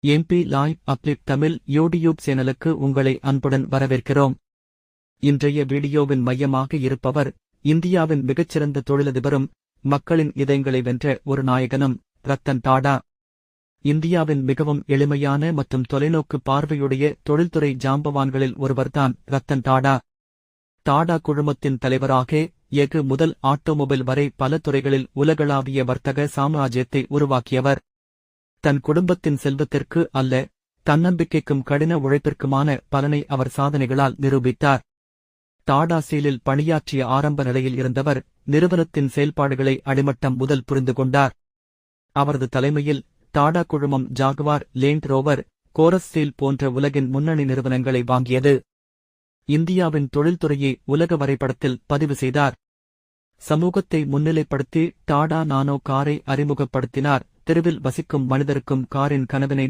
MP லாய் அப்லிட் Tamil YouTube சேனலுக்கு உங்களை அன்புடன் வரவேற்கிறோம். இன்றைய வீடியோவின் மையமாக இருப்பவர் இந்தியாவின் மிகச்சிறந்த தொழிலதிபரும் மக்களின் இதயங்களை வென்ற ஒரு நாயகனும் ரத்தன் டாடா. இந்தியாவின் மிகவும் எளிமையான மற்றும் தொலைநோக்கு பார்வையுடைய தொழில்துறை ஜாம்பவான்களில் ஒருவர்தான் ரத்தன் டாடா. டாடா குழுமத்தின் தலைவராக எஃகு முதல் ஆட்டோமொபைல் வரை பல துறைகளில் உலகளாவிய வர்த்தக சாம்ராஜ்யத்தை உருவாக்கியவர். தன் குடும்பத்தின் செல்வத்திற்கு அல்ல, தன்னம்பிக்கைக்கும் கடின உழைப்பிற்குமான பலனை அவர் சாதனைகளால் நிரூபித்தார். டாடா ஸ்டீலில் பணியாற்றிய ஆரம்ப நிலையில் இருந்தவர் நிறுவனத்தின் செயல்பாடுகளை அடிமட்டம் முதல் புரிந்து கொண்டார். அவரது தலைமையில் டாடா குழுமம் Jaguar, land rover, chorus steel போன்ற உலகின் முன்னணி நிறுவனங்களை வாங்கியது. இந்தியாவின் தொழில்துறையை உலக வரைபடத்தில் பதிவு செய்தார். சமூகத்தை முன்னிலைப்படுத்தி டாடா நானோ காரை அறிமுகப்படுத்தினார். தெருவில் வசிக்கும் மனிதருக்கும் காரின் கனவினை